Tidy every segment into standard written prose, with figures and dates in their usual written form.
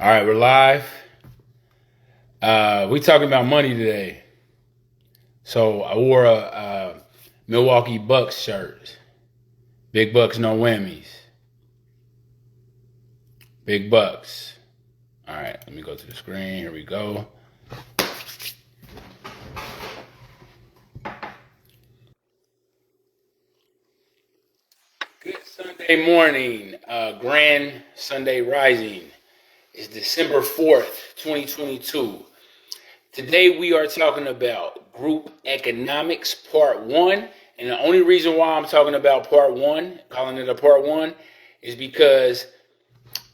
All right, we're live. We talking about money today. So I wore a Milwaukee Bucks shirt. Big Bucks, no whammies. Big Bucks. All right, let me go to the screen. Here we go. Good Sunday morning. Grand Sunday rising. It's December 4th, 2022. Today we are talking about group economics part 1. And the only reason why I'm talking about part 1, calling it a part 1, is because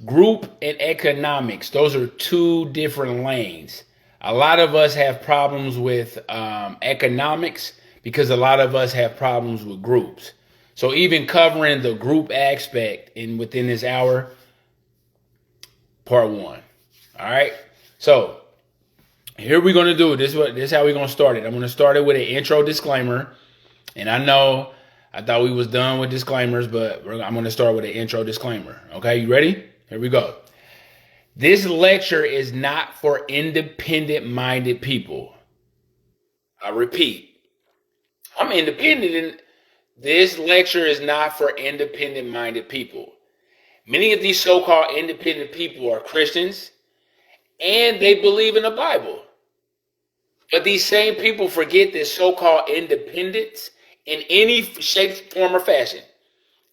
group and economics, those are two different lanes. A lot of us have problems with economics because a lot of us have problems with groups. So even covering the group aspect within this hour, part 1. All right. So here we're going to do it. This is how we're going to start it. I'm going to start it with an intro disclaimer. And I thought we was done with disclaimers, but I'm going to start with an intro disclaimer. Okay, you ready? Here we go. This lecture is not for independent-minded people. I repeat, I'm independent, and this lecture is not for independent-minded people. Many of these so-called independent people are Christians, and they believe in the Bible. But these same people forget that so-called independence in any shape, form, or fashion,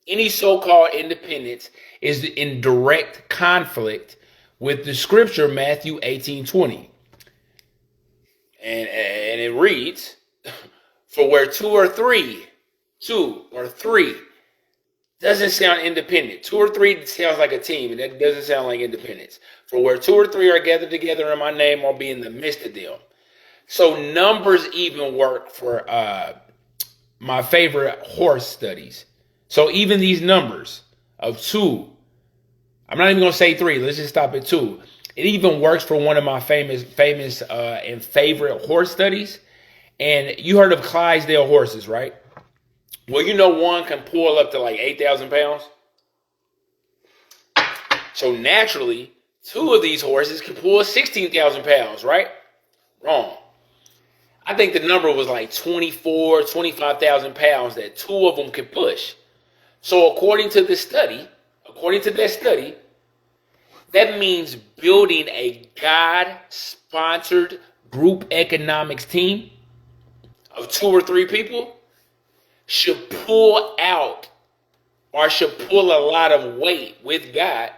any so-called independence is in direct conflict with the scripture Matthew 18:20. And it reads, for where two or three doesn't sound independent. 2 or 3 sounds like a team, and that doesn't sound like independence. For where 2 or 3 are gathered together in my name, I'll be in the midst of them. So numbers even work for my favorite horse studies. So even these numbers of 2, I'm not even going to say 3. Let's just stop at 2. It even works for one of my famous and favorite horse studies. And you heard of Clydesdale horses, right? Well, you know one can pull up to like 8,000 pounds. So naturally, 2 of these horses can pull 16,000 pounds, right? Wrong. I think the number was like 25,000 pounds that 2 of them could push. So according to that study, that means building a God-sponsored group economics team of 2 or 3 people should pull a lot of weight with God,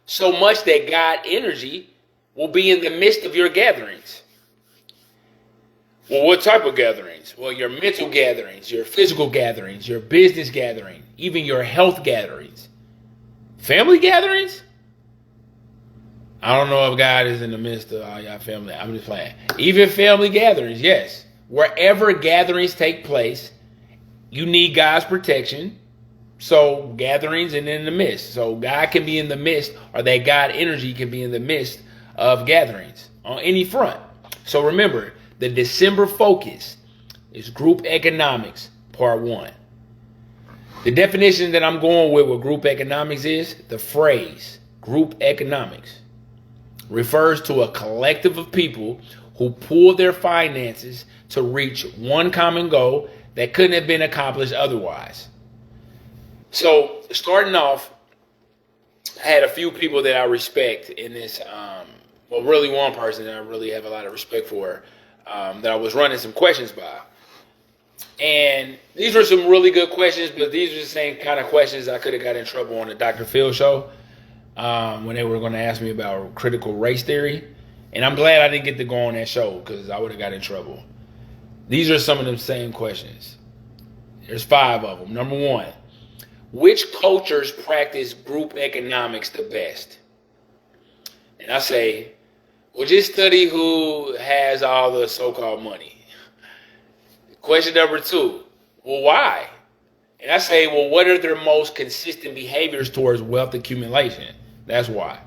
so much that God energy will be in the midst of your gatherings. Well, what type of gatherings? Well, your mental gatherings, your physical gatherings, your business gathering, even your health gatherings. Family gatherings? I don't know if God is in the midst of all y'all family. I'm just playing. Even family gatherings, yes. Wherever gatherings take place, you need God's protection. So gatherings and in the midst. So God can be in the midst, or that God energy can be in the midst of gatherings on any front. So remember, the December focus is group economics, part 1. The definition that I'm going with group economics is the phrase group economics refers to a collective of people who pool their finances to reach one common goal that couldn't have been accomplished otherwise. So starting off, I had a few people that I respect in this, really one person that I really have a lot of respect for, that I was running some questions by. And these were some really good questions, but these are the same kind of questions I could have got in trouble on the Dr. Phil show when they were going to ask me about critical race theory. And I'm glad I didn't get to go on that show because I would have got in trouble. These are some of them same questions. There's 5 of them. Number 1, which cultures practice group economics the best? And I say, well, just study who has all the so-called money. Question number 2, well, why? And I say, well, what are their most consistent behaviors towards wealth accumulation? That's why.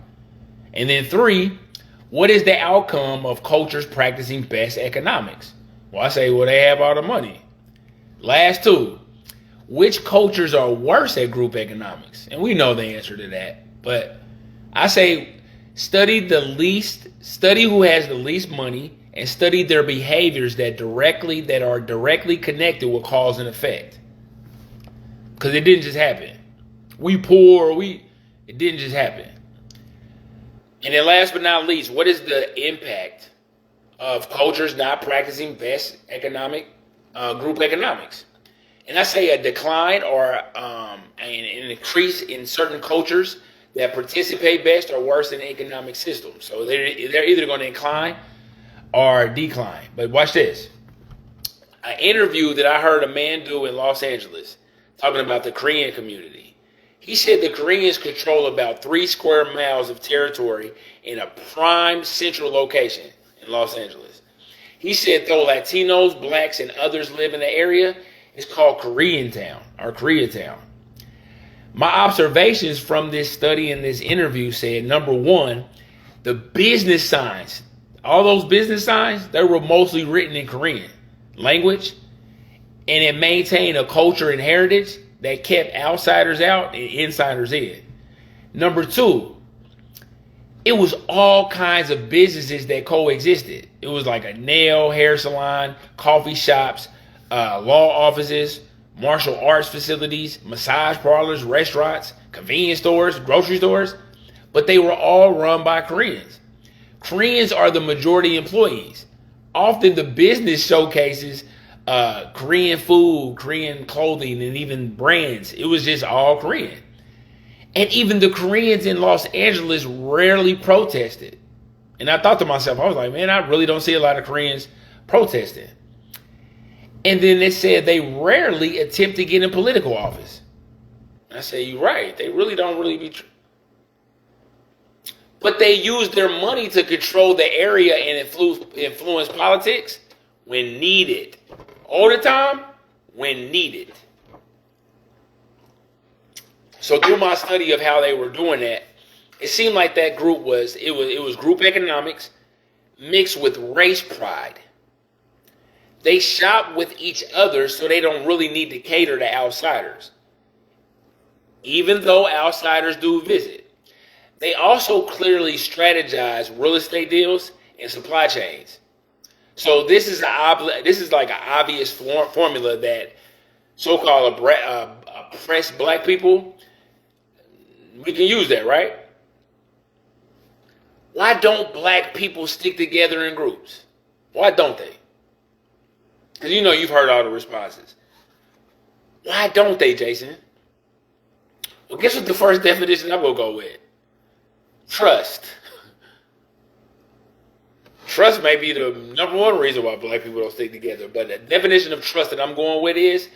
And then 3, what is the outcome of cultures practicing best economics? Well, I say, well, they have all the money. Last 2, which cultures are worse at group economics? And we know the answer to that. But I say Study who has the least money, and study their behaviors that are directly connected with cause and effect. Because it didn't just happen. It didn't just happen. And then last but not least, what is the impact of cultures not practicing best group economics? And I say a decline or an increase in certain cultures that participate best or worse in economic systems. So they're either going to incline or decline. But watch this. An interview that I heard a man do in Los Angeles talking about the Korean community. He said the Koreans control about 3 square miles of territory in a prime central location in Los Angeles. He said though Latinos, blacks, and others live in the area, it's called Koreatown or Koreatown. My observations from this study and this interview said, number one, the business signs, all those business signs, they were mostly written in Korean language, and it maintained a culture and heritage that kept outsiders out and insiders in. Number two, it was all kinds of businesses that coexisted. It was like a nail, hair salon, coffee shops, law offices, martial arts facilities, massage parlors, restaurants, convenience stores, grocery stores, but they were all run by Koreans. Koreans are the majority employees. Often the business showcases Korean food, Korean clothing, and even brands. It was just all Korean. And even the Koreans in Los Angeles rarely protested. And I thought to myself, I was like, man, I really don't see a lot of Koreans protesting. And then they said they rarely attempt to get in political office. I say, you're right. They really don't be. But they use their money to control the area and influence politics when needed. All the time, when needed. So through my study of how they were doing that, it seemed like that group was group economics mixed with race pride. They shop with each other so they don't really need to cater to outsiders, even though outsiders do visit. They also clearly strategize real estate deals and supply chains. So this is like an obvious formula that so-called oppressed black people, we can use that, right? Why don't black people stick together in groups? Why don't they? Because you've heard all the responses. Why don't they, Jason? Well, guess what the first definition I'm going to go with? Trust. Trust may be the number one reason why black people don't stick together. But the definition of trust that I'm going with is,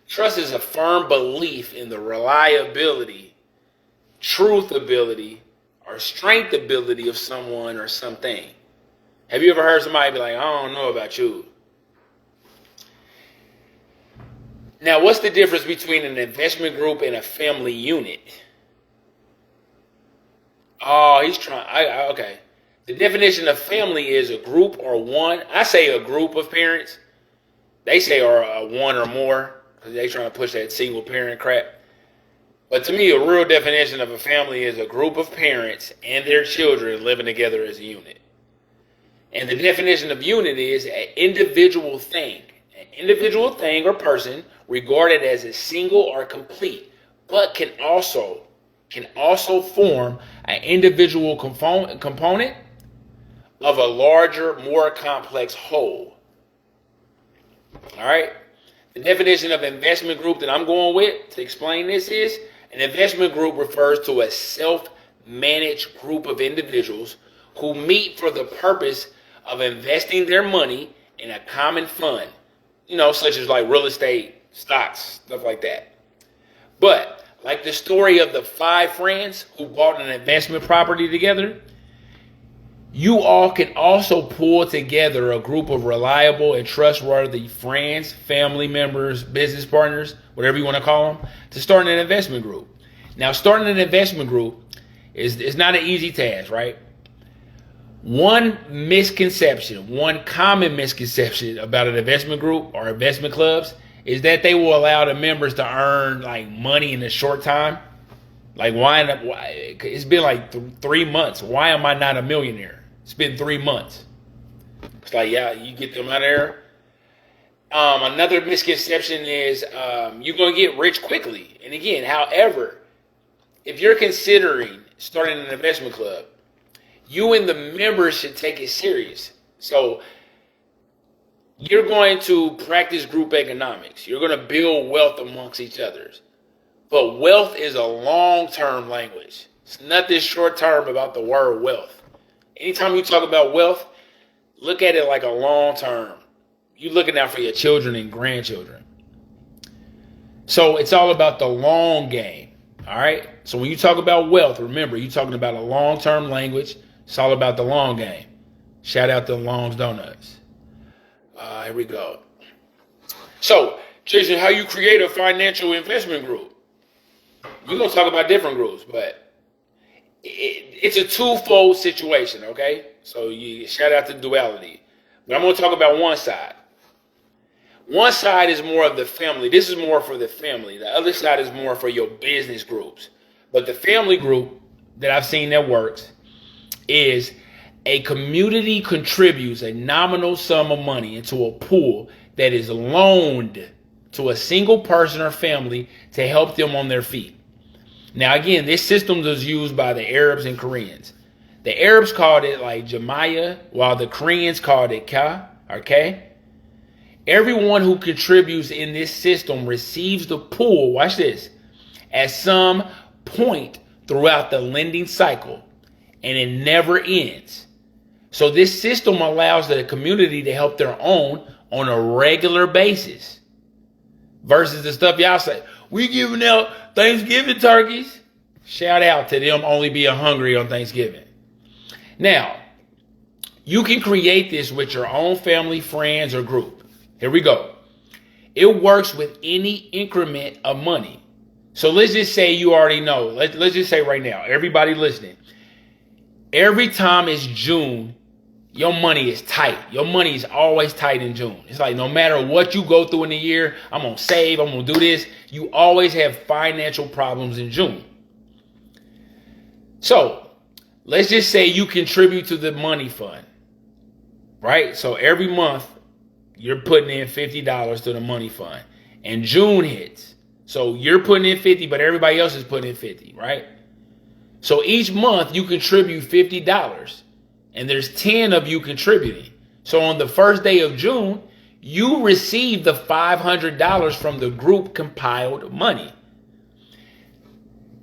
trust is a firm belief in the reliability, truthability, or strengthability of someone or something. Have you ever heard somebody be like, I don't know about you? Now, what's the difference between an investment group and a family unit? Oh, he's trying. Okay. The definition of family is a group or one. I say a group of parents. They say are one or more because they trying to push that single parent crap. But to me, a real definition of a family is a group of parents and their children living together as a unit. And the definition of unit is an individual thing. An individual thing or person regarded as a single or complete, but can also form an individual component of a larger, more complex whole. All right? The definition of investment group that I'm going with to explain this is, an investment group refers to a self-managed group of individuals who meet for the purpose of investing their money in a common fund, such as like real estate, stocks, stuff like that. But like the story of the 5 friends who bought an investment property together, you all can also pull together a group of reliable and trustworthy friends, family members, business partners, whatever you want to call them, to start an investment group. Now, starting an investment group is not an easy task, right? One common misconception about an investment group or investment clubs is that they will allow the members to earn like money in a short time. Like, why? It's been like 3 months. Why am I not a millionaire? It's been 3 months. It's like, yeah, you get them out of there. Another misconception is you're going to get rich quickly. And again, however, if you're considering starting an investment club, you and the members should take it serious. So you're going to practice group economics. You're going to build wealth amongst each other. But wealth is a long-term language. It's not this short-term about the word wealth. Anytime you talk about wealth, look at it like a long-term. You're looking out for your children and grandchildren. So it's all about the long game. All right? So when you talk about wealth, remember, you're talking about a long-term language. It's all about the long game. Shout out to Long's Donuts. Here we go. So, Jason, how you create a financial investment group? We're going to talk about different groups, but it's a twofold situation, okay? So you shout out to duality. But I'm going to talk about one side. One side is more of the family. This is more for the family. The other side is more for your business groups. But the family group that I've seen that works is a community contributes a nominal sum of money into a pool that is loaned to a single person or family to help them on their feet. Now, again, this system was used by the Arabs and Koreans. The Arabs called it like Jamaya, while the Koreans called it Ka or K. Everyone who contributes in this system receives the pool, watch this, at some point throughout the lending cycle, and it never ends. So this system allows the community to help their own on a regular basis. Versus the stuff y'all say, we giving out Thanksgiving turkeys. Shout out to them only being hungry on Thanksgiving. Now, you can create this with your own family, friends, or group. Here we go. It works with any increment of money. So let's just say you already know. Let's just say right now, everybody listening, every time it's June, your money is tight. Your money is always tight in June. It's like no matter what you go through in the year, I'm going to save, I'm going to do this. You always have financial problems in June. So let's just say you contribute to the money fund, right? So every month you're putting in $50 to the money fund and June hits. So you're putting in 50, but everybody else is putting in 50, right? So each month you contribute $50. And there's 10 of you contributing. So on the first day of June, you receive the $500 from the group compiled money.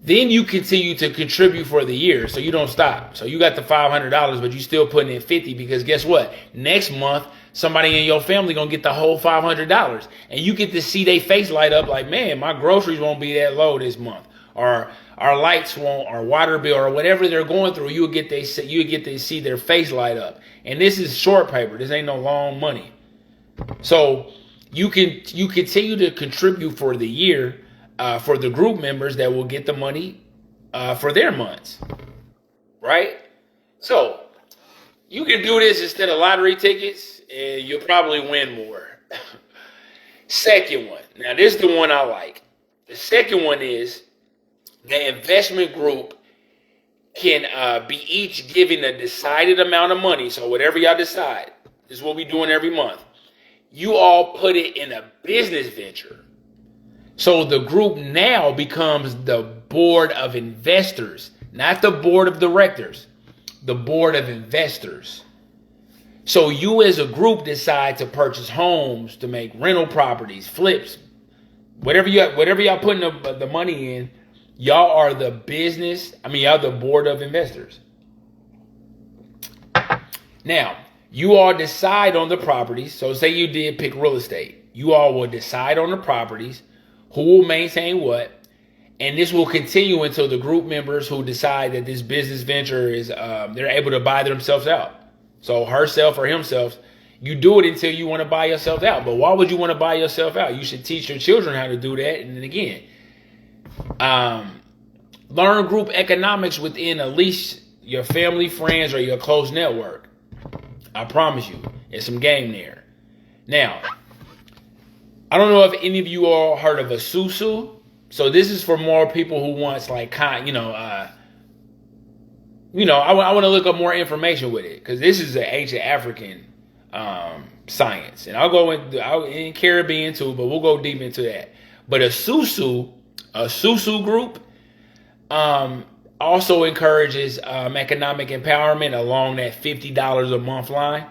Then you continue to contribute for the year, so you don't stop. So you got the $500, but you still putting in 50 because guess what? Next month, somebody in your family gonna get the whole $500, and you get to see their face light up like, man, my groceries won't be that low this month, or our lights won't, our water bill, or whatever they're going through. You get to see their face light up, and this is short paper. This ain't no long money. So you continue to contribute for the year. For the group members that will get the money for their months, right? So you can do this instead of lottery tickets, and you'll probably win more. Second one. Now, this is the one I like. The second one is the investment group can be each giving a decided amount of money. So whatever y'all decide, this is what we're doing every month. You all put it in a business venture. So the group now becomes the board of investors, not the board of directors, the board of investors. So you as a group decide to purchase homes, to make rental properties, flips, whatever y'all putting the money in, y'all are the y'all the board of investors. Now, you all decide on the properties. So say you did pick real estate. You all will decide on the properties. Who will maintain what, and this will continue until the group members who decide that this business venture is, they're able to buy themselves out. So herself or himself, you do it until you want to buy yourself out. But why would you want to buy yourself out? You should teach your children how to do that. And then again, learn group economics within at least your family, friends, or your close network. I promise you, there's some game there. Now, I don't know if any of you all heard of a susu. So this is for more people who wants like I want to look up more information with it because this is an ancient African science, and I'll go in Caribbean too, but we'll go deep into that. But a Susu group also encourages economic empowerment along that $50 a month line.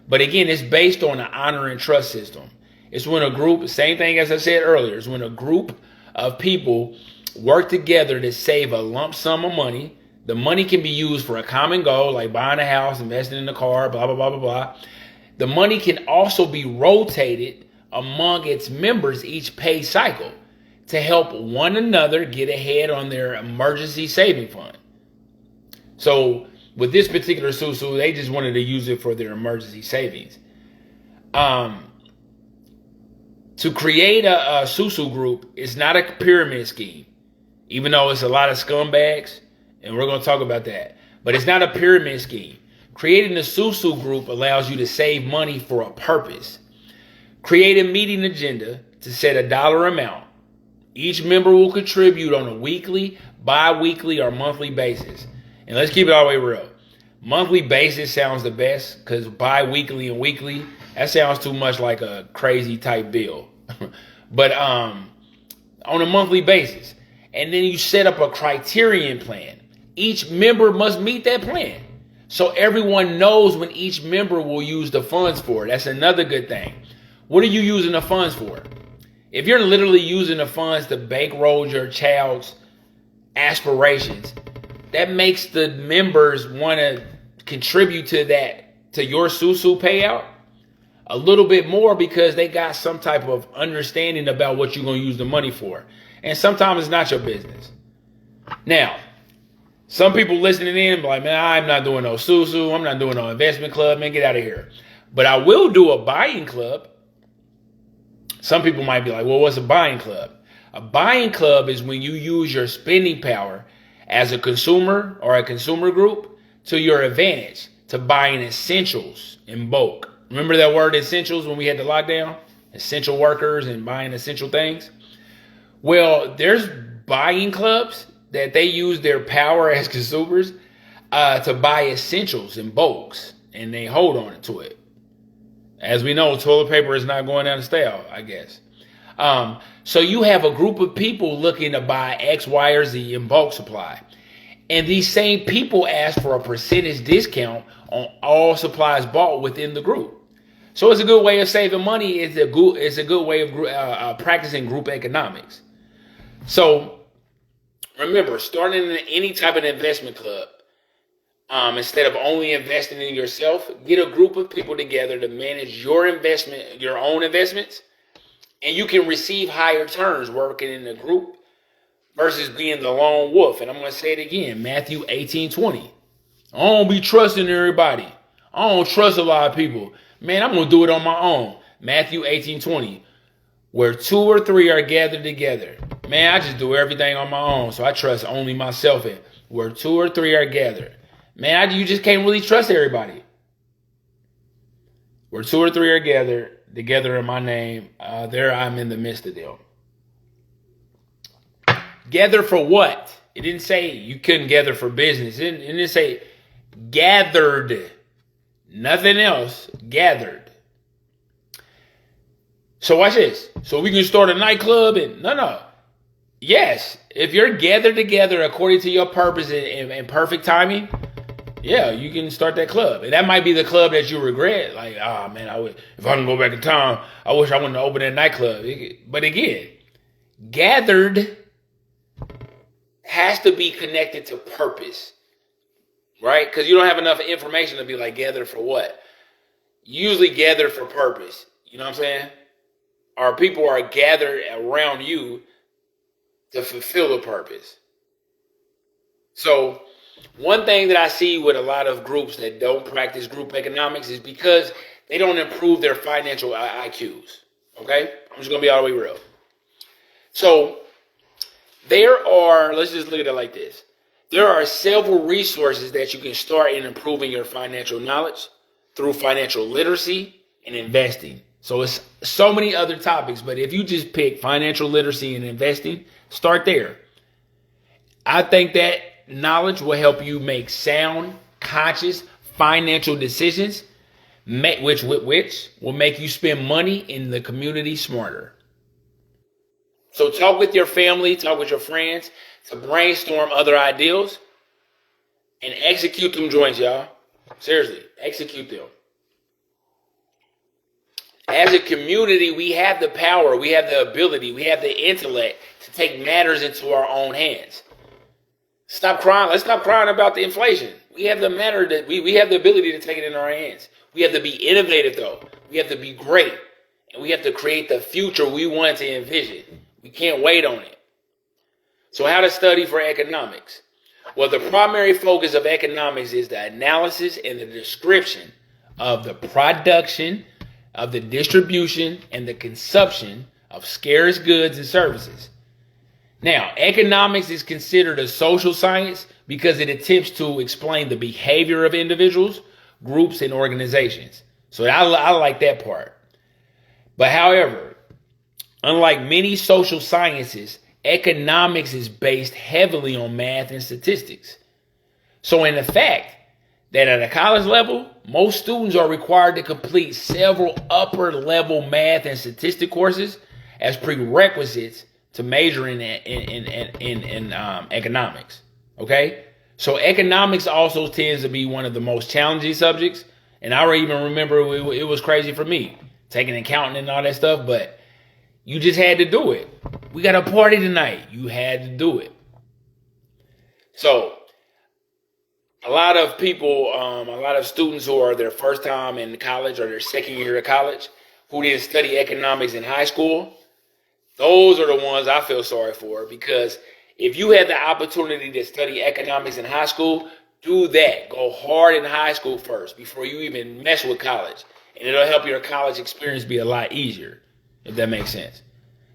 But again, it's based on an honor and trust system. It's when a group, same thing as I said earlier, it's when a group of people work together to save a lump sum of money. The money can be used for a common goal, like buying a house, investing in a car, blah, blah, blah, blah, blah. The money can also be rotated among its members each pay cycle to help one another get ahead on their emergency saving fund. So with this particular Susu, they just wanted to use it for their emergency savings. To create a Susu group is not a pyramid scheme, even though it's a lot of scumbags, and we're going to talk about that. But it's not a pyramid scheme. Creating a Susu group allows you to save money for a purpose. Create a meeting agenda to set a dollar amount. Each member will contribute on a weekly, bi-weekly, or monthly basis. And let's keep it all the way real. Monthly basis sounds the best because bi-weekly and weekly, that sounds too much like a crazy type bill. But on a monthly basis. And then you set up a criterion plan. Each member must meet that plan. So everyone knows when each member will use the funds for. That's another good thing. What are you using the funds for? If you're literally using the funds to bankroll your child's aspirations, that makes the members want to contribute to your Susu payout a little bit more because they got some type of understanding about what you're going to use the money for. And sometimes it's not your business. Now, some people listening in be like, man, I'm not doing no Susu. I'm not doing no investment club. Man, get out of here. But I will do a buying club. Some people might be like, well, what's a buying club? A buying club is when you use your spending power as a consumer or a consumer group to your advantage to buying essentials in bulk. Remember that word essentials when we had the lockdown? Essential workers and buying essential things. Well, there's buying clubs that they use their power as consumers to buy essentials in bulks, and they hold on to it. As we know, toilet paper is not going down the stale, I guess. So you have a group of people looking to buy X, Y, or Z in bulk supply. And these same people ask for a percentage discount on all supplies bought within the group. So it's a good way of saving money. It's a good way of practicing group economics. So remember, starting in any type of investment club, instead of only investing in yourself, get a group of people together to manage your own investments, and you can receive higher returns working in a group versus being the lone wolf. And I'm going to say it again, Matthew 18:20. I don't be trusting everybody. I don't trust a lot of people. Man, I'm going to do it on my own. Matthew 18:20. Where 2 or 3 are gathered together. Man, I just do everything on my own, so I trust only myself in. Where 2 or 3 are gathered. Man, you just can't really trust everybody. Where 2 or 3 are gathered together in my name, there I'm in the midst of them. Gather for what? It didn't say you couldn't gather for business. It didn't say gathered. Nothing else. Gathered. So watch this. So we can start a nightclub and no. Yes, if you're gathered together according to your purpose and perfect timing, yeah, you can start that club. And that might be the club that you regret. Like, man, if I can go back in time, I wish I wouldn't have opened that nightclub. But again, gathered has to be connected to purpose, right? Because you don't have enough information to be like, gathered for what? You usually gather for purpose. You know what I'm saying? Or people are gathered around you to fulfill a purpose. So one thing that I see with a lot of groups that don't practice group economics is because they don't improve their financial IQs. Okay? I'm just going to be all the way real. So let's just look at it like this. There are several resources that you can start in improving your financial knowledge through financial literacy and investing. So it's so many other topics, but if you just pick financial literacy and investing, start there. I think that knowledge will help you make sound, conscious financial decisions, which will make you spend money in the community smarter. So talk with your family, talk with your friends to brainstorm other ideals and execute them joints, y'all. Seriously, execute them. As a community, we have the power, we have the ability, we have the intellect to take matters into our own hands. Stop crying. Let's stop crying about the inflation. We have the matter that we have the ability to take it in our hands. We have to be innovative, though. We have to be great. And we have to create the future we want to envision. We can't wait on it. So how to study for economics? Well, the primary focus of economics is the analysis and the description of the production, of the distribution, and the consumption of scarce goods and services. Now, economics is considered a social science because it attempts to explain the behavior of individuals, groups, and organizations. So I like that part. But however, unlike many social sciences, economics is based heavily on math and statistics. So in the fact that at a college level, most students are required to complete several upper level math and statistic courses as prerequisites to major in economics. Okay? So economics also tends to be one of the most challenging subjects. And I even remember it was crazy for me, taking accounting and all that stuff, but you just had to do it. We got a party tonight. You had to do it. So a lot of people, a lot of students who are their first time in college or their second year of college, who didn't study economics in high school, those are the ones I feel sorry for, because if you had the opportunity to study economics in high school, do that. Go hard in high school first before you even mess with college. And it'll help your college experience be a lot easier, if that makes sense.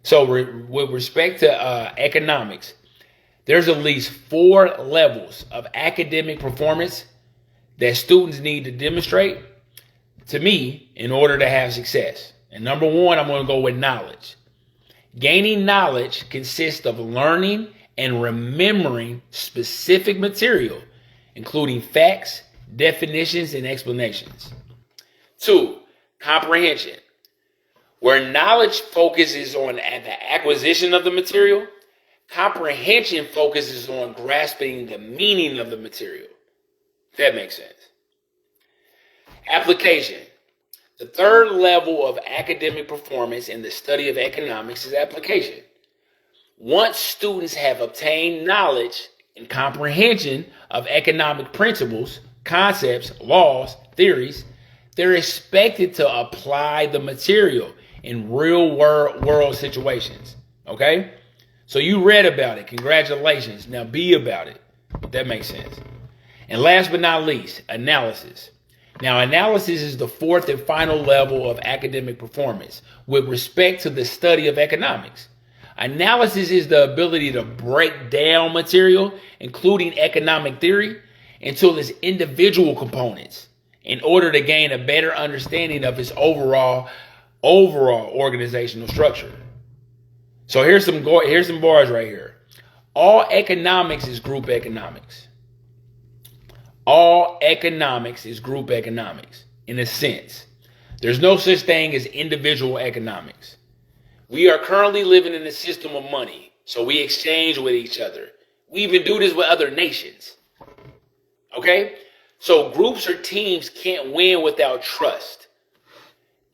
So with respect to economics, there's at least 4 levels of academic performance that students need to demonstrate to me in order to have success. And number 1, I'm going to go with knowledge. Gaining knowledge consists of learning and remembering specific material, including facts, definitions, and explanations. 2, comprehension. Where knowledge focuses on the acquisition of the material, comprehension focuses on grasping the meaning of the material. If that makes sense. Application. The 3rd level of academic performance in the study of economics is application. Once students have obtained knowledge and comprehension of economic principles, concepts, laws, theories, they're expected to apply the material in real world situations. Okay? So you read about it. Congratulations. Now be about it. If that makes sense. And last but not least, analysis. Now, analysis is the 4th and final level of academic performance with respect to the study of economics. Analysis is the ability to break down material, including economic theory, into its individual components in order to gain a better understanding of its overall organizational structure. So here's some bars right here. All economics is group economics. All economics is group economics in a sense. There's no such thing as individual economics. We are currently living in a system of money, so we exchange with each other. We even do this with other nations. Okay? So groups or teams can't win without trust.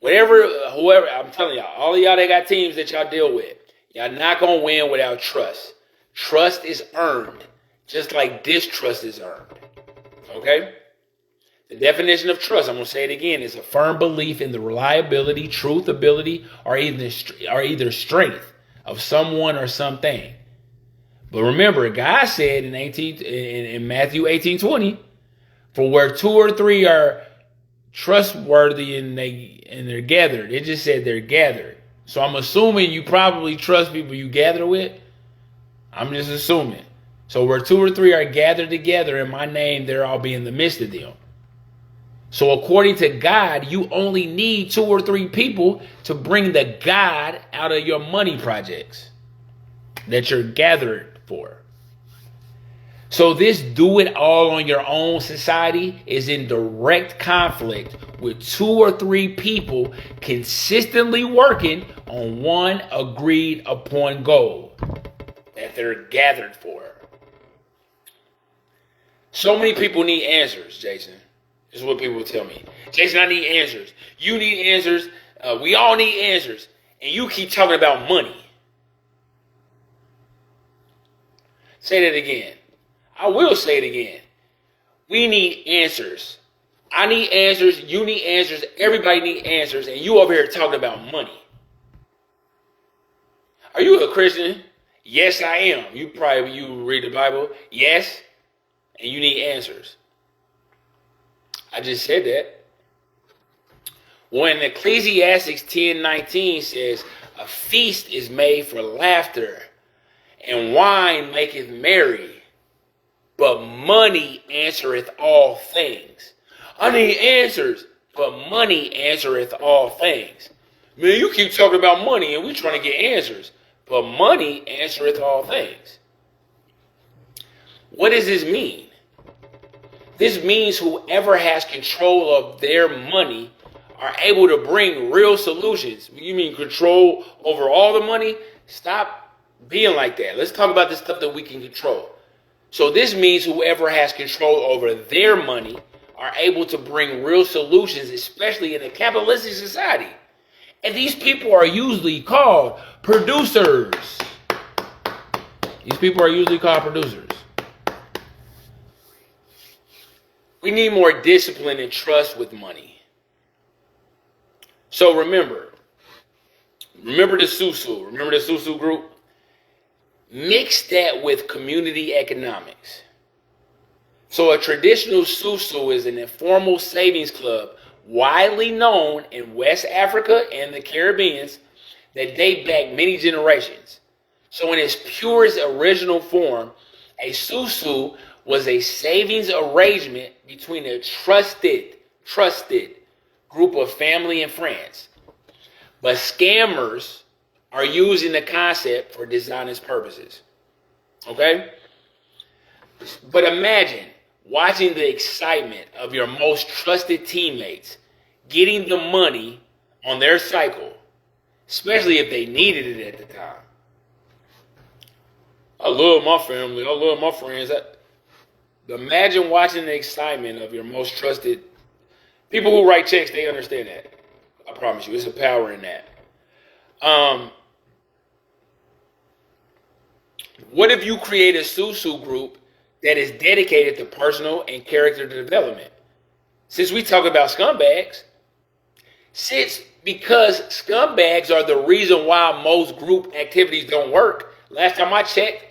Whoever, I'm telling y'all, all of y'all that got teams that y'all deal with, y'all not going to win without trust. Trust is earned, just like distrust is earned. Okay? The definition of trust, I'm going to say it again, is a firm belief in the reliability, truth, ability, or either strength of someone or something. But remember, God said in Matthew 18:20, for where 2 or 3 are trustworthy and they're gathered. It just said they're gathered. So I'm assuming you probably trust people you gather with. I'm just assuming. So where 2 or 3 are gathered together in my name, there I'll be in the midst of them. So according to God, you only need 2 or 3 people to bring the God out of your money projects that you're gathered for. So this do it all on your own society is in direct conflict with 2 or 3 people consistently working on one agreed upon goal that they're gathered for. So many people need answers, Jason. This is what people tell me. Jason, I need answers. You need answers. We all need answers. And you keep talking about money. Say that again. I will say it again. We need answers. I need answers. You need answers. Everybody needs answers. And you over here talking about money. Are you a Christian? Yes, I am. You read the Bible. Yes. And you need answers. I just said that. When Ecclesiastes 10:19 says, a feast is made for laughter, and wine maketh merry, but money answereth all things. I need answers, but money answereth all things. Man, you keep talking about money, and we trying to get answers, but money answereth all things. What does this mean? This means whoever has control of their money are able to bring real solutions. You mean control over all the money? Stop being like that. Let's talk about the stuff that we can control. So this means whoever has control over their money are able to bring real solutions, especially in a capitalistic society. And these people are usually called producers. These people are usually called producers. We need more discipline and trust with money. So remember the Susu. Remember the Susu group? Mix that with community economics. So a traditional Susu is an informal savings club widely known in West Africa and the Caribbean that date back many generations. So in its purest original form, a Susu was a savings arrangement between a trusted group of family and friends. But scammers are using the concept for dishonest purposes. Okay? But imagine watching the excitement of your most trusted teammates getting the money on their cycle, especially if they needed it at the time. I love my family. I love my friends. Imagine watching the excitement of your most trusted people who write checks. They understand that. I promise you, there's a power in that. What if you create a Susu group that is dedicated to personal and character development? Since we talk about scumbags, because scumbags are the reason why most group activities don't work. Last time I checked,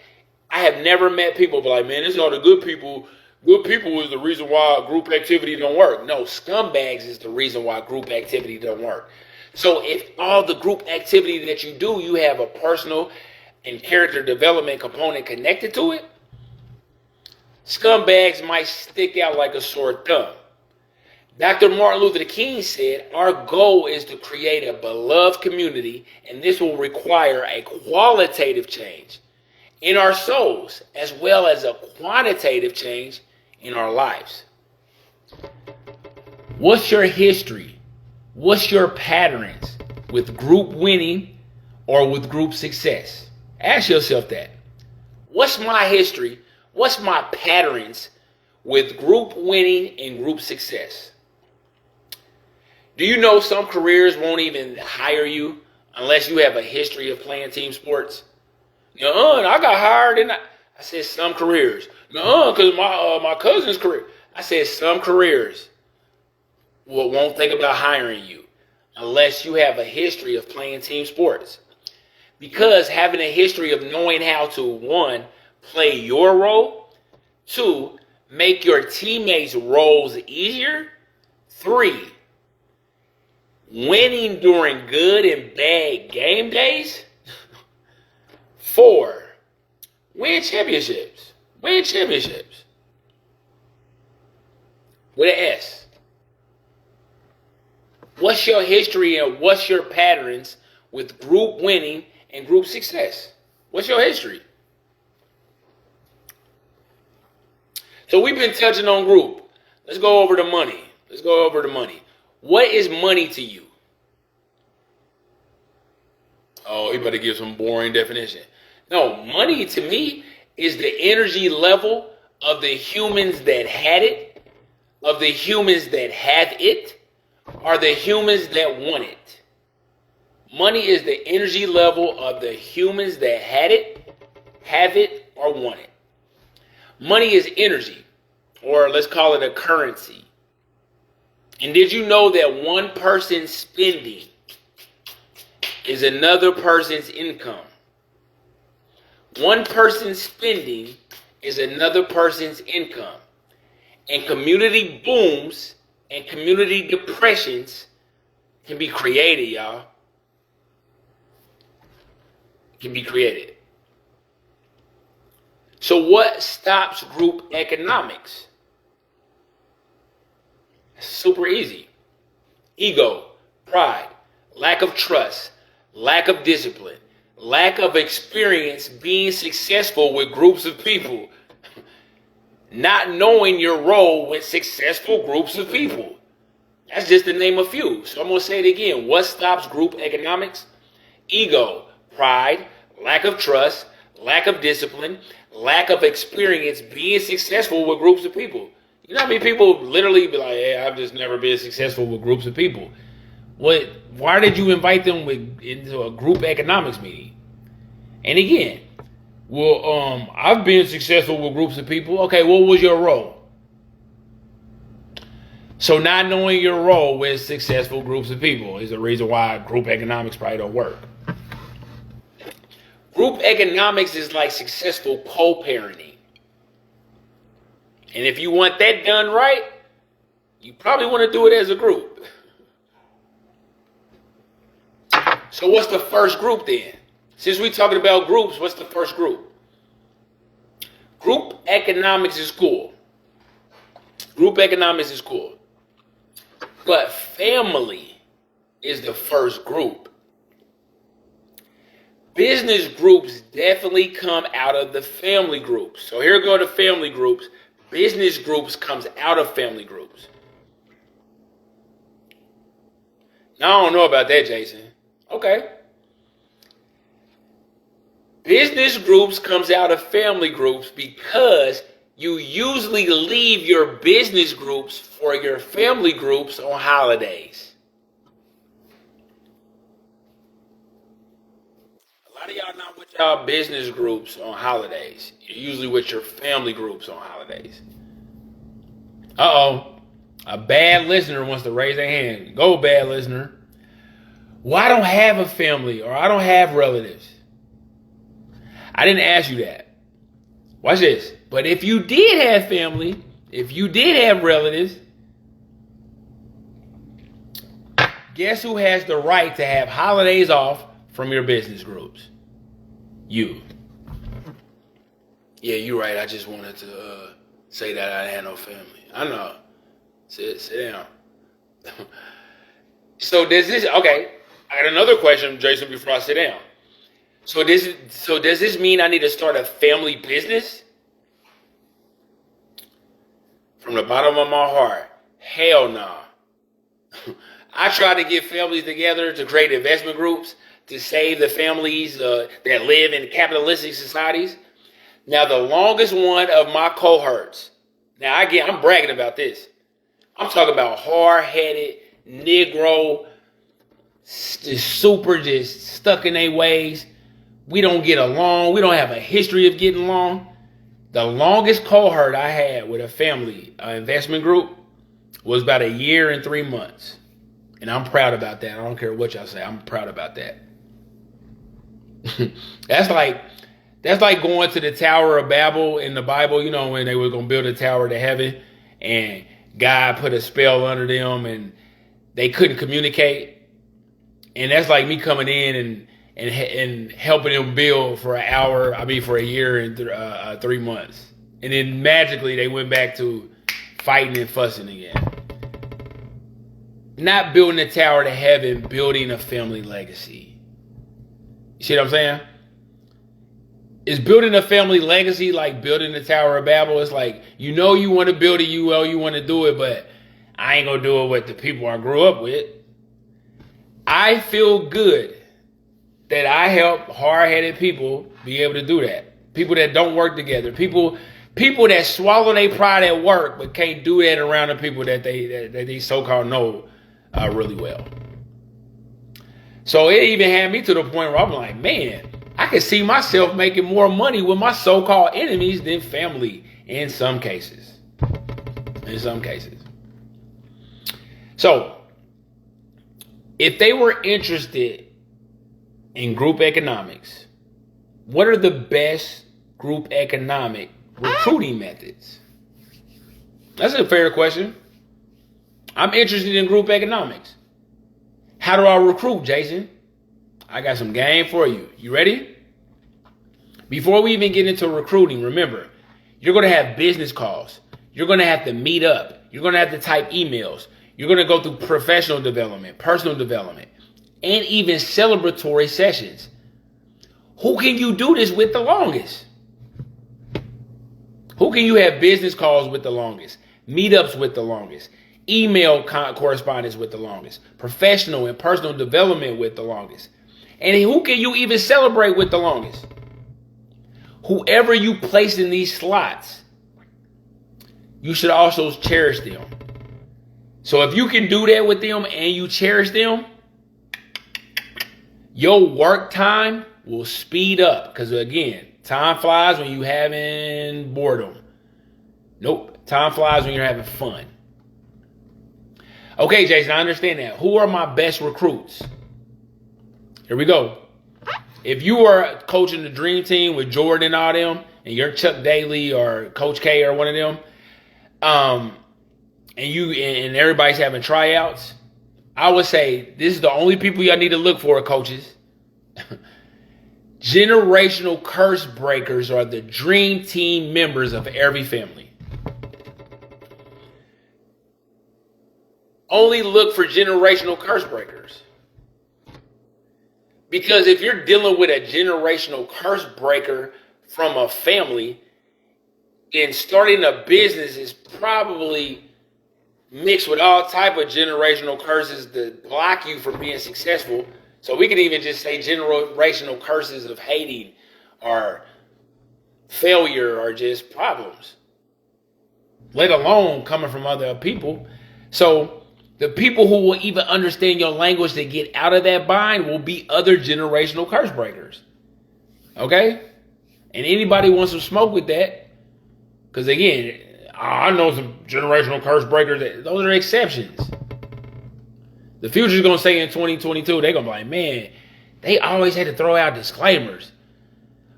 I have never met people be like, man, this is all the good people. Good people is the reason why group activity don't work. No, scumbags is the reason why group activity don't work. So if all the group activity that you do, you have a personal and character development component connected to it, scumbags might stick out like a sore thumb. Dr. Martin Luther King said, our goal is to create a beloved community, and this will require a qualitative change in our souls, as well as a quantitative change in our lives. What's your history? What's your patterns with group winning or with group success? Ask yourself that. What's my history? What's my patterns with group winning and group success? Do you know some careers won't even hire you unless you have a history of playing team sports? I got hired and I said some careers. Because my cousin's career. I said some careers won't think about hiring you unless you have a history of playing team sports. Because having a history of knowing how to, 1, play your role, 2, make your teammates' roles easier, 3, winning during good and bad game days, 4, win championships. Win championships. With an S. What's your history and what's your patterns with group winning and group success? What's your history? So we've been touching on group. Let's go over the money. What is money to you? Oh, he better give some boring definition. No, money to me is the energy level of the humans that had it, of the humans that have it, or the humans that want it. Money is the energy level of the humans that had it, have it, or want it. Money is energy, or let's call it a currency. And did you know that one person's spending is another person's income? One person's spending is another person's income. And community booms and community depressions can be created, y'all. Can be created. So what stops group economics? Super easy. Ego, pride, lack of trust, lack of discipline, lack of experience being successful with groups of people, not knowing your role with successful groups of people. That's just to name a few. So I'm going to say it again. What stops group economics? Ego, pride, lack of trust, lack of discipline, lack of experience being successful with groups of people. You know how many people literally be like, hey, I've just never been successful with groups of people. What? Why did you invite them into a group economics meeting? And again, well, I've been successful with groups of people. Okay, what was your role? So not knowing your role with successful groups of people is the reason why group economics probably don't work. Group economics is like successful co-parenting. And if you want that done right, you probably want to do it as a group. So what's the first group then? Since we're talking about groups, what's the first group? Group economics is cool. Group economics is cool. But family is the first group. Business groups definitely come out of the family groups. So here go the family groups. Business groups comes out of family groups. Now I don't know about that, Jason. Okay. Business groups comes out of family groups because you usually leave your business groups for your family groups on holidays. A lot of y'all not with y'all business groups on holidays. You're usually with your family groups on holidays. Uh-oh. A bad listener wants to raise their hand. Go, bad listener. Well, I don't have a family or I don't have relatives. I didn't ask you that. Watch this. But if you did have family, if you did have relatives, guess who has the right to have holidays off from your business groups? You. Yeah, you're right. I just wanted to say that I had no family. I know. Sit down. So does this, okay, I got another question, Jason, before I sit down. So does this mean I need to start a family business? From the bottom of my heart, hell no. I try to get families together to create investment groups to save the families that live in capitalistic societies. Now, the longest one of my cohorts, now again, I'm bragging about this. I'm talking about hard-headed, Negro, just stuck in their ways. We don't get along. We don't have a history of getting along. The longest cohort I had with a family investment group was about 1 year and 3 months. And I'm proud about that. I don't care what y'all say. I'm proud about that. That's like going to the Tower of Babel in the Bible, you know, when they were going to build a tower to heaven and God put a spell under them and they couldn't communicate. And that's like me coming in and helping them build for for 1 year and 3 months. And then magically they went back to fighting and fussing again. not building a tower to heaven, building a family legacy. You see what I'm saying? Is building a family legacy like building the Tower of Babel? It's like, you want to build it, you want to do it, but I ain't going to do it with the people I grew up with. I feel good that I help hard-headed people be able to do that. People that don't work together. People that swallow their pride at work but can't do that around the people that they so-called know really well. So it even had me to the point where I'm like, man, I can see myself making more money with my so-called enemies than family in some cases. So, if they were interested in group economics, what are the best group economic recruiting methods? That's a fair question. I'm interested in group economics. How do I recruit, Jason? I got some game for you. You ready? Before we even get into recruiting, remember, you're going to have business calls. You're going to have to meet up. You're going to have to type emails. You're going to go through professional development, personal development, and even celebratory sessions. Who can you do this with the longest? Who can you have business calls with the longest? Meetups with the longest? Email correspondence with the longest? Professional and personal development with the longest? And who can you even celebrate with the longest? Whoever you place in these slots, you should also cherish them. So if you can do that with them and you cherish them, your work time will speed up. Because again, time flies when you having boredom. Nope, time flies when you're having fun. Okay, Jason, I understand that. Who are my best recruits? Here we go. If you are coaching the dream team with Jordan and all them, and you're Chuck Daly or Coach K or one of them, and everybody's having tryouts, I would say this is the only people y'all need to look for, coaches. Generational curse breakers are the dream team members of every family. Only look for generational curse breakers. Because if you're dealing with a generational curse breaker from a family, and starting a business is probably mixed with all type of generational curses that block you from being successful. So we can even just say generational curses of hating or failure or just problems, let alone coming from other people. So the people who will even understand your language to get out of that bind will be other generational curse breakers. Okay? And anybody wants some smoke with that, because again, I know some generational curse breakers. Those are exceptions. The future's going to say in 2022, they're going to be like, man, they always had to throw out disclaimers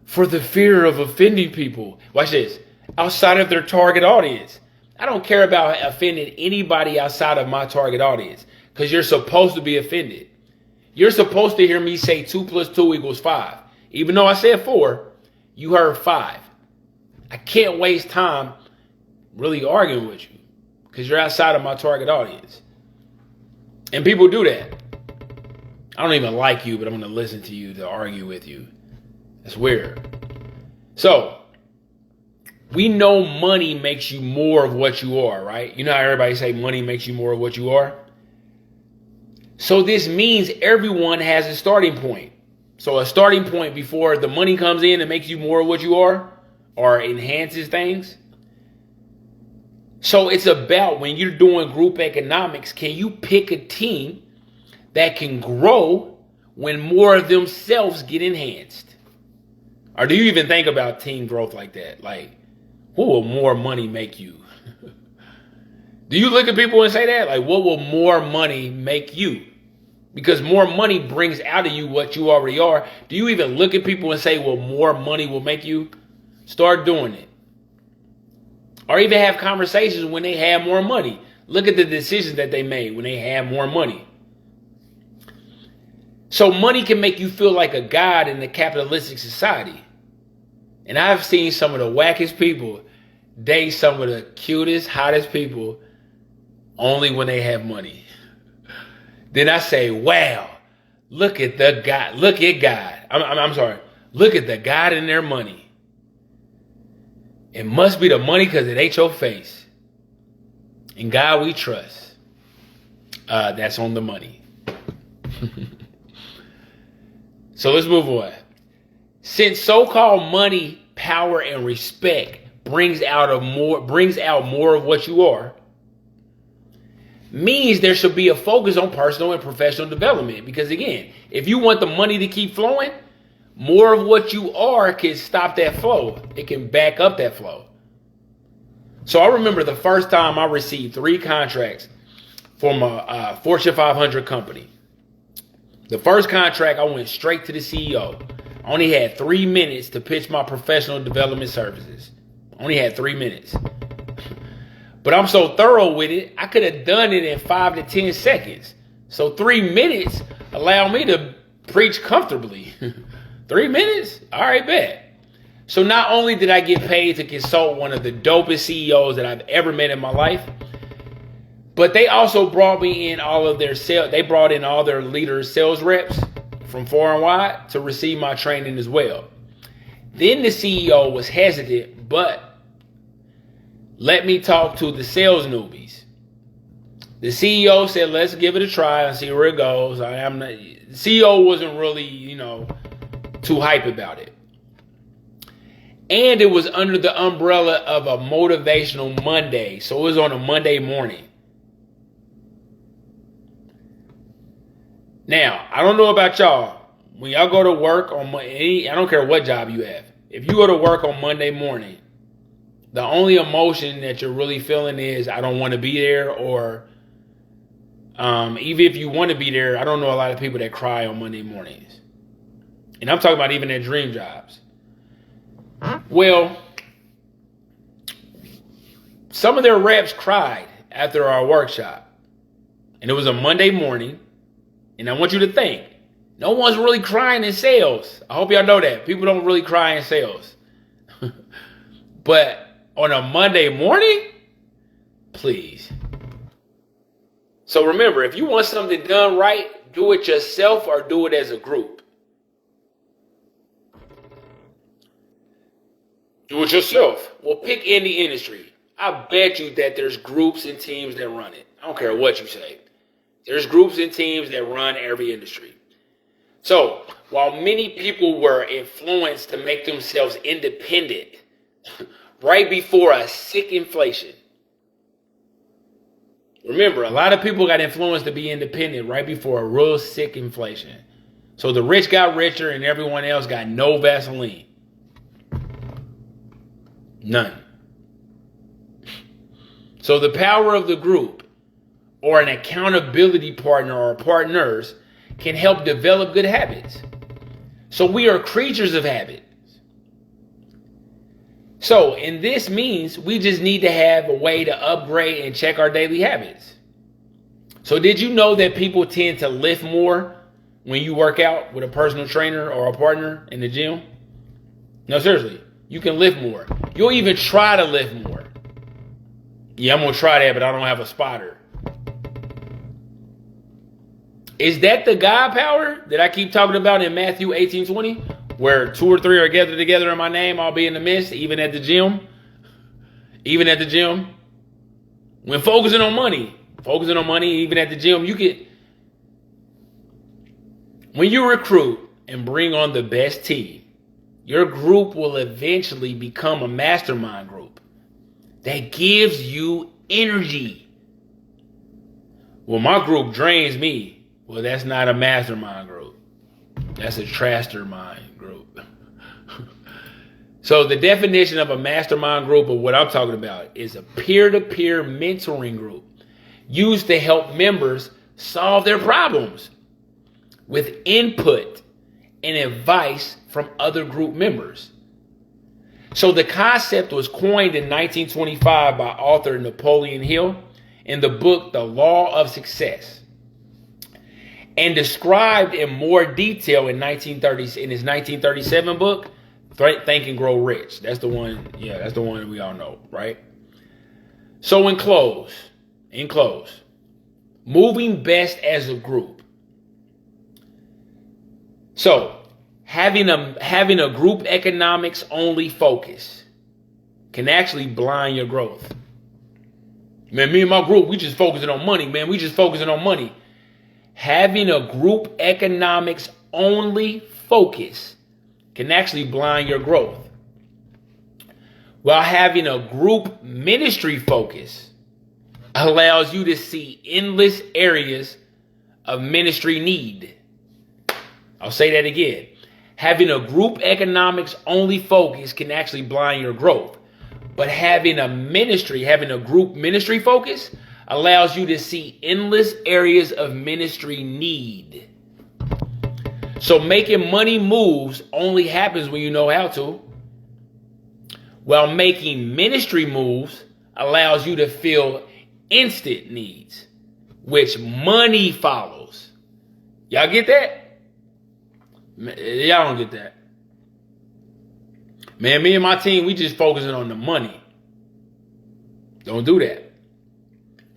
for the fear of offending people. Watch this. Outside of their target audience. I don't care about offending anybody outside of my target audience, because you're supposed to be offended. You're supposed to hear me say 2 + 2 = 5. Even though I said 4, you heard 5. I can't waste time really arguing with you because you're outside of my target audience. And people do that. I don't even like you, but I'm going to listen to you to argue with you. That's weird. So, we know money makes you more of what you are, right? You know how everybody say money makes you more of what you are? So this means everyone has a starting point. So a starting point before the money comes in and makes you more of what you are or enhances things. So it's about, when you're doing group economics, can you pick a team that can grow when more of themselves get enhanced? Or do you even think about team growth like that? Like, what will more money make you? Do you look at people and say that? Like, what will more money make you? Because more money brings out of you what you already are. Do you even look at people and say, well, more money will make you? Start doing it. Or even have conversations when they have more money. Look at the decisions that they made when they had more money. So money can make you feel like a god in the capitalistic society. And I've seen some of the wackest people date some of the cutest, hottest people only when they have money. then I say, wow, look at the God. Look at God. I'm sorry. Look at the God in their money. It must be the money because it ain't your face. In God we trust. That's on the money. So let's move on. Since so-called money, power, and respect brings out more of what you are, means there should be a focus on personal and professional development. Because again, if you want the money to keep flowing, more of what you are can stop that flow. It can back up that flow. So I remember the first time I received 3 contracts from a Fortune 500 company. The first contract, I went straight to the CEO. I only had 3 minutes to pitch my professional development services. I only had 3 minutes. But I'm so thorough with it, I could have done it in 5 to 10 seconds. So 3 minutes allowed me to preach comfortably. 3 minutes? All right, bet. So not only did I get paid to consult one of the dopest CEOs that I've ever met in my life, but they also brought me in all of their they brought in all their leaders, sales reps from far and wide to receive my training as well. Then the CEO was hesitant, but let me talk to the sales newbies. The CEO said, let's give it a try and see where it goes. The CEO wasn't really, too hype about it. And it was under the umbrella of a motivational Monday. So it was on a Monday morning. Now, I don't know about y'all. When y'all go to work on I don't care what job you have. If you go to work on Monday morning, the only emotion that you're really feeling is, I don't want to be there. Or even if you want to be there, I don't know a lot of people that cry on Monday mornings. And I'm talking about even at dream jobs. Well, some of their reps cried after our workshop. And it was a Monday morning. And I want you to think, no one's really crying in sales. I hope y'all know that. People don't really cry in sales. But on a Monday morning, please. So remember, if you want something done right, do it yourself or do it as a group. Do it yourself. Well, pick any industry. I bet you that there's groups and teams that run it. I don't care what you say. There's groups and teams that run every industry. So, while many people were influenced to make themselves independent right before a sick inflation. Remember, a lot of people got influenced to be independent right before a real sick inflation. So the rich got richer and everyone else got no Vaseline. None. So the power of the group or an accountability partner or partners can help develop good habits. So we are creatures of habit. So, and this means we just need to have a way to upgrade and check our daily habits. So did you know that people tend to lift more when you work out with a personal trainer or a partner in the gym? No, seriously, you can lift more. You'll even try to lift more. Yeah, I'm going to try that, but I don't have a spotter. Is that the God power that I keep talking about in Matthew 18:20? Where 2 or 3 are gathered together in my name, I'll be in the midst, even at the gym. Even at the gym. When focusing on money, even at the gym, when you recruit and bring on the best team, your group will eventually become a mastermind group that gives you energy. Well, my group drains me. Well, that's not a mastermind group. That's a trastermind group. So the definition of a mastermind group, of what I'm talking about, is a peer-to-peer mentoring group used to help members solve their problems with input and advice from other group members. So the concept was coined in 1925 by author Napoleon Hill in the book The Law of Success, and described in more detail in his 1937 book, Think and Grow Rich. That's the one, that's the one we all know, right? So in close, moving best as a group. So having a group economics only focus can actually blind your growth. Man, me and my group, we just focusing on money, man. We just focusing on money. Having a group economics only focus can actually blind your growth. While having a group ministry focus allows you to see endless areas of ministry need. I'll say that again. Having a group economics only focus can actually blind your growth. But having a group ministry focus allows you to see endless areas of ministry need. So making money moves only happens when you know how to. While making ministry moves allows you to fill instant needs, which money follows. Y'all get that? Y'all don't get that. Man, me and my team, we just focusing on the money. Don't do that.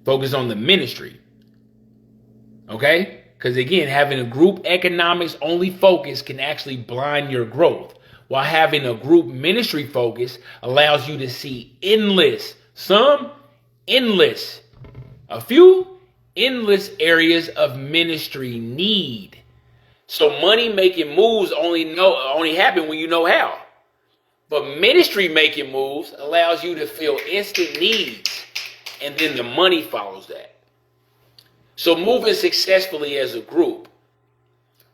Focus on the ministry. Okay? Because again, having a group economics only focus can actually blind your growth. While having a group ministry focus allows you to see endless areas of ministry need. So money making moves only happen when you know how. But ministry making moves allows you to fill instant needs, and then the money follows that. So moving successfully as a group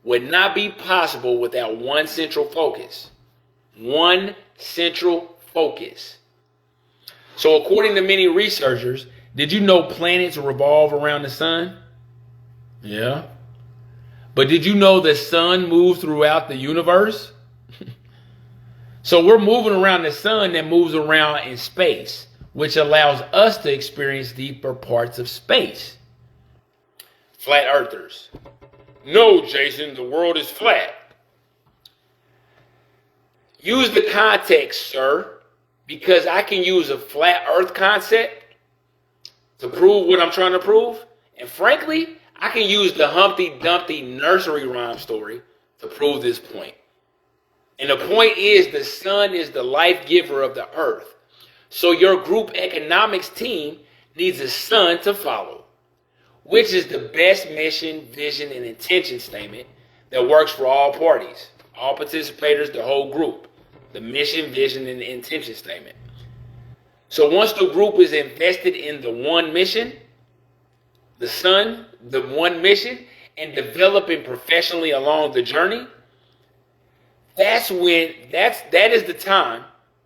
would not be possible without one central focus. One central focus. So according to many researchers, did you know planets revolve around the sun? Yeah. But did you know the sun moves throughout the universe? So we're moving around the sun that moves around in space, which allows us to experience deeper parts of space. Flat earthers. No, Jason, the world is flat. Use the context, sir, because I can use a flat earth concept to prove what I'm trying to prove. And frankly, I can use the Humpty Dumpty nursery rhyme story to prove this point. And the point is, the sun is the life giver of the earth. So your group economics team needs a sun to follow, which is the best mission, vision, and intention statement that works for all parties, all participators, the whole group. The mission, vision, and intention statement. So once the group is invested in the one mission, the sun, the one mission, and developing professionally along the journey, that is the time,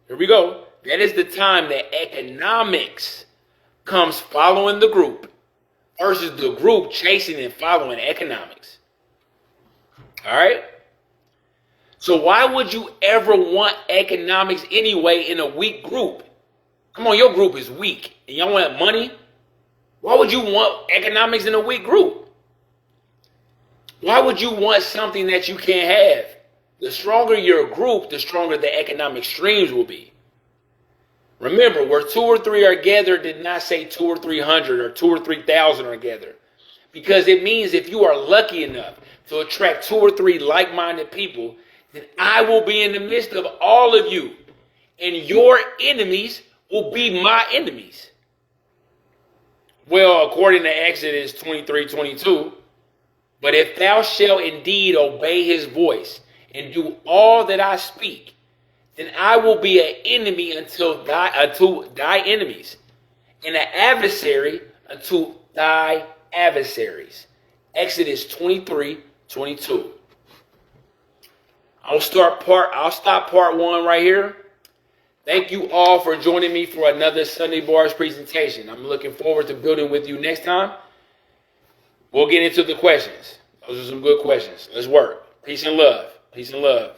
here we go, that is the time that economics comes following the group versus the group chasing and following economics. All right? So why would you ever want economics anyway in a weak group? Come on, your group is weak and y'all want money. Why would you want economics in a weak group? Why would you want something that you can't have? The stronger your group, the stronger the economic streams will be. Remember, where 2 or 3 are gathered did not say 2 or 300 or 2 or 3,000 are gathered. Because it means if you are lucky enough to attract 2 or 3 like-minded people, then I will be in the midst of all of you. And your enemies will be my enemies. Well, according to Exodus 23:22, but if thou shalt indeed obey his voice and do all that I speak, then I will be an enemy unto thy enemies, and an adversary unto thy adversaries. Exodus 23:22. I'll stop part 1 right here. Thank you all for joining me for another Sunday Bars presentation. I'm looking forward to building with you next time. We'll get into the questions. Those are some good questions. Let's work. Peace and love. Peace and love.